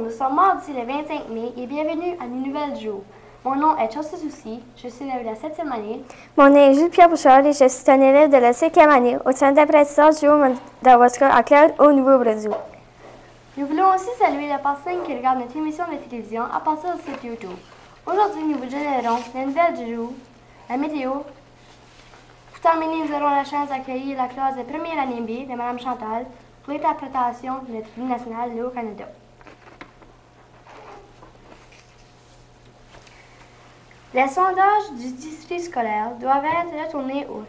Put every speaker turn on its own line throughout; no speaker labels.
nous sommes mardi le 25 mai et bienvenue à une nouvelle jour. Mon nom est Chelsea Soucy, je suis élève de la 7e année.
Mon nom est Jules-Pierre Bouchard et je suis un élève de la 5e année au Centre d'apprentissage du Haut-Madawaska à Claude, au Nouveau-Brunswick.
Nous voulons aussi saluer les personnes qui regardent notre émission de télévision à partir du site YouTube. Aujourd'hui, nous vous générons les nouvelles du jour, la météo. Pour terminer, nous aurons la chance d'accueillir la classe de première année B de Mme Chantal pour l'interprétation de notre hymne national Le Haut-Canada. Les sondages du district scolaire doivent être retournés au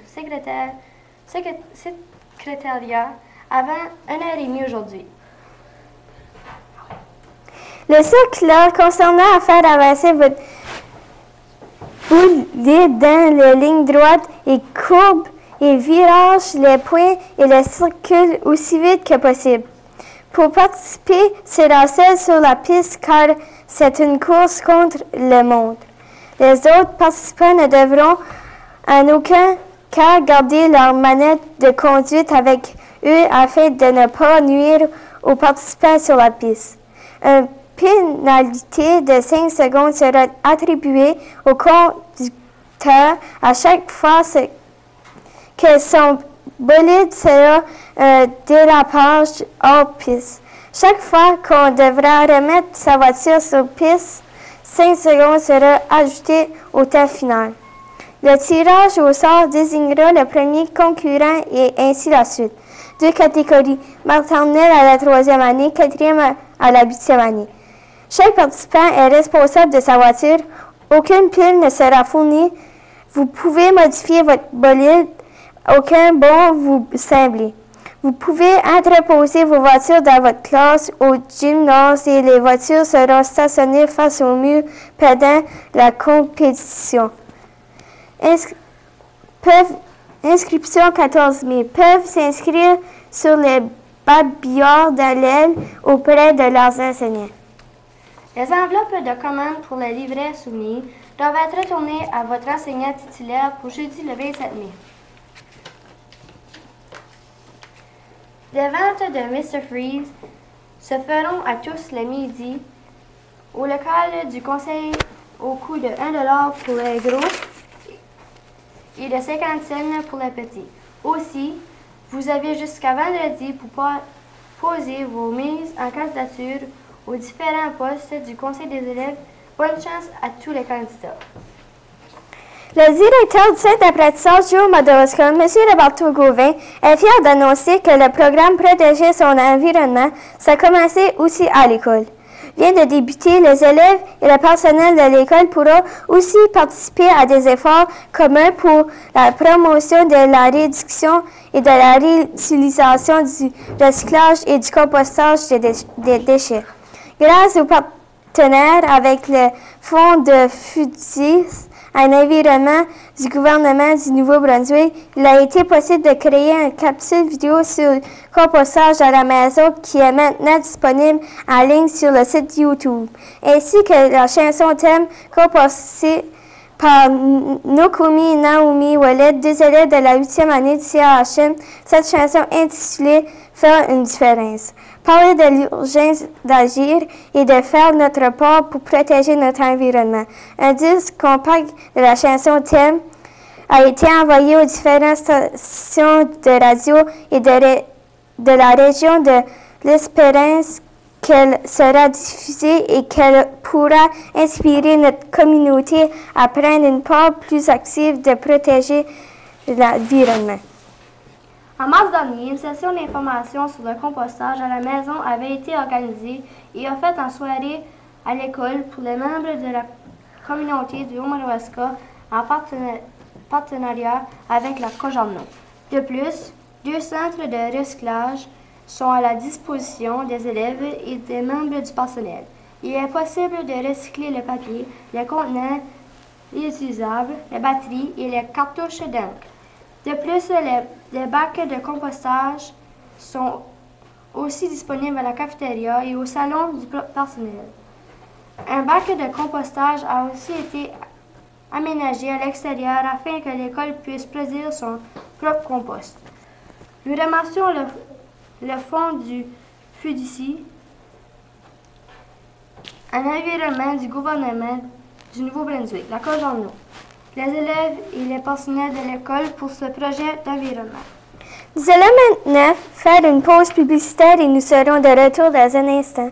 secrétariat avant 1h30 aujourd'hui.
Le circulaire concernant à faire avancer votre bolide dans les lignes droites et courbes et virage les points et le circule aussi vite que possible. Pour participer, c'est seul sur la piste car c'est une course contre le monde. Les autres participants ne devront en aucun cas garder leur manette de conduite avec eux afin de ne pas nuire aux participants sur la piste. Une pénalité de 5 secondes sera attribuée au conducteur à chaque fois que son bolide sera un dérapage hors piste. Chaque fois qu'on devra remettre sa voiture sur piste, 5 secondes sera ajouté au temps final. Le tirage au sort désignera le premier concurrent et ainsi la suite. 2 catégories, maternelle à la 3e année, 4e à la 8e année. Chaque participant est responsable de sa voiture. Aucune pile ne sera fournie. Vous pouvez modifier votre bolide. Aucun bon vous semble. Vous pouvez entreposer vos voitures dans votre classe au gymnase et les voitures seront stationnées face au mur pendant la compétition. Inscription 14 mai. Peuvent s'inscrire sur les babillards de l'aile auprès de leurs enseignants.
Les enveloppes de commande pour le livret souvenir doivent être retournées à votre enseignant titulaire pour jeudi le 27 mai. Les ventes de Mr. Freeze se feront à tous le midi au local du conseil au coût de 1$ pour les gros et de 50 cents pour les petits. Aussi, vous avez jusqu'à vendredi pour poser vos mises en candidature aux différents postes du conseil des élèves. Bonne chance à tous les candidats.
Le directeur du Centre d'apprentissage du Haut-Madawaska, M. Roberto Gauvin, est fier d'annoncer que le programme Protéger son environnement s'est commencé aussi à l'école. Vient de débuter, les élèves et le personnel de l'école pourront aussi participer à des efforts communs pour la promotion de la réduction et de la réutilisation du recyclage et du compostage des déchets. Grâce aux partenaires avec le Fonds de FUDIS, un environnement du gouvernement du Nouveau-Brunswick, il a été possible de créer une capsule vidéo sur le compostage à la maison qui est maintenant disponible en ligne sur le site YouTube, ainsi que la chanson thème composée par Nokumi et Naomi Ouellet, 2 élèves de la 8e année du CHM. Cette chanson intitulée « Faire une différence ». Parler de l'urgence d'agir et de faire notre part pour protéger notre environnement. Un disque compact de la chanson thème a été envoyé aux différentes stations de radio et de la région de l'Espérance qu'elle sera diffusée et qu'elle pourra inspirer notre communauté à prendre une part plus active de protéger l'environnement.
En mars dernier, une session d'information sur le compostage à la maison avait été organisée et offerte en soirée à l'école pour les membres de la communauté du Haut-Madawaska en partenariat avec la Cojarno. De plus, 2 centres de recyclage sont à la disposition des élèves et des membres du personnel. Il est possible de recycler le papier, les contenants réutilisables, les batteries et les cartouches d'encre. De plus, les bacs de compostage sont aussi disponibles à la cafétéria et au salon du personnel. Un bac de compostage a aussi été aménagé à l'extérieur afin que l'école puisse produire son propre compost. Nous remercions le fonds du FUDIS un environnement du gouvernement du Nouveau-Brunswick, la Cogeon-Eau, les élèves et les personnels de l'école pour ce projet d'environnement.
Nous allons maintenant faire une pause publicitaire et nous serons de retour dans un instant.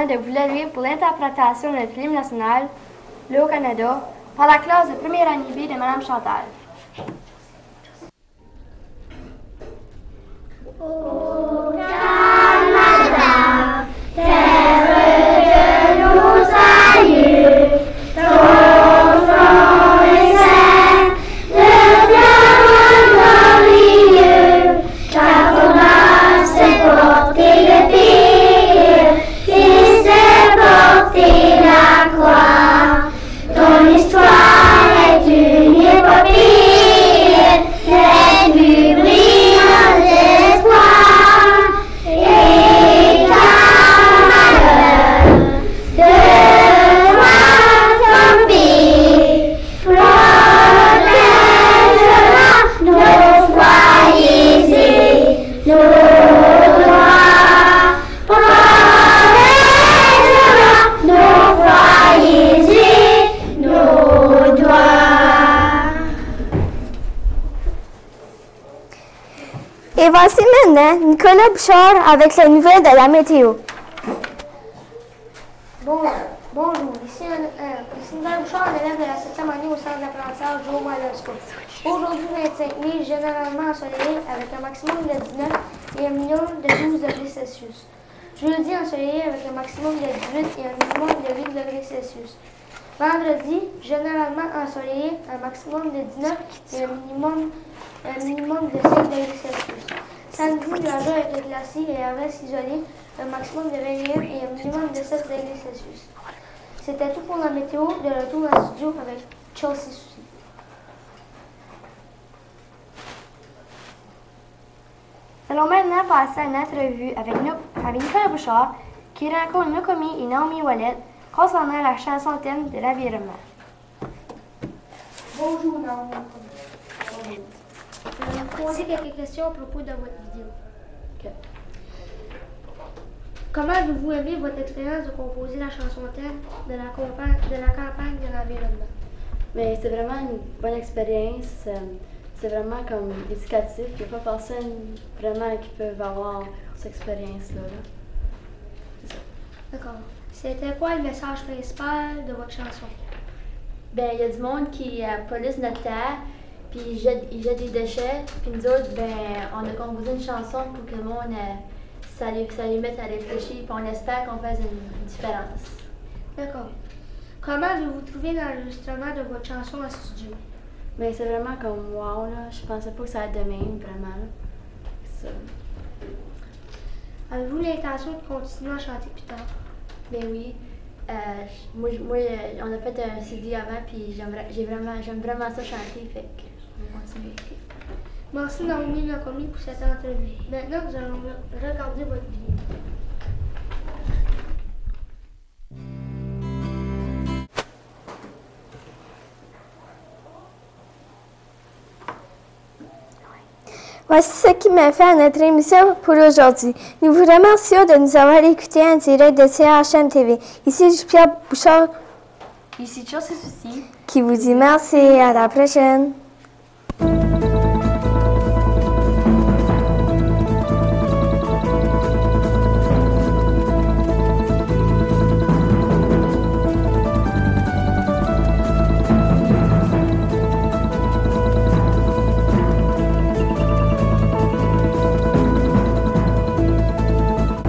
De vous lever pour l'interprétation de notre hymne national, le Haut-Canada, par la classe de première année B de Mme Chantal.
Au Canada, terre de nos aïeux, ton front est saint, le diamant glorieux, car ton âme s'est porté le pire, et s'est porté la croix. Ton histoire est une épopée, cette vue brillante d'espoir, et ta malheur de toi ton pays protégera nos foyers et nos droits, protégera nos foyers et nos droits.
Et voici maintenant Nicolas Bouchard avec les nouvelles de la météo.
Bonjour, ici Nicolas Bouchard, élève de la 7e année au centre d'apprentissage Joe Malasco. Aujourd'hui, 25 mai, généralement ensoleillé avec un maximum de 19 et un minimum de 12 degrés Celsius. Jeudi, ensoleillé avec un maximum de 18 et un minimum de 8 degrés Celsius. Vendredi, généralement ensoleillé, un maximum de 19 et un minimum de 5 degrés Celsius. Samedi, nuageux avec éclaircies et averses isolées, un maximum de 21 et un minimum de 7 degrés Celsius. C'était tout pour la météo. De retour en studio avec Chelsea Soucy. Allons maintenant passer à une entrevue avec Nicolas Bouchard qui rencontre Nokomi et Naomi Ouellet concernant la chanson thème de l'environnement.
Bonjour Naomi. Bonjour. Je vais vous poser quelques questions à propos de votre vidéo.
Okay.
Comment avez-vous aimé votre expérience de composer la chanson thème de la campagne de l'environnement?
Mais c'est vraiment une bonne expérience. C'est vraiment comme éducatif. Il n'y a pas personne vraiment qui peut avoir cette expérience-là. C'est ça.
D'accord. C'était quoi le message principal de votre chanson?
Ben, il y a du monde qui pollue notre terre, puis ils jettent des déchets. Puis nous autres, ben, on a composé une chanson pour que le monde, ça les mette à réfléchir, puis on espère qu'on fasse une différence.
D'accord. Comment avez-vous trouvé l'enregistrement de votre chanson en studio?
Mais c'est vraiment comme wow, là. Je pensais pas que ça allait de même, vraiment. Ça.
Avez-vous l'intention de continuer à chanter plus tard?
Ben oui. Moi, on a fait un CD avant, puis j'aime vraiment ça chanter, fait que on va continuer.
Merci Naomi Nokomi pour cette entrevue. Maintenant, nous allons regarder votre vidéo.
Voici ce qui met fin à notre émission pour aujourd'hui. Nous vous remercions de nous avoir écoutés en direct de CHM TV. Ici Pierre Bouchard.
Ici Chelsea Soucy.
Qui vous dit merci et à la prochaine.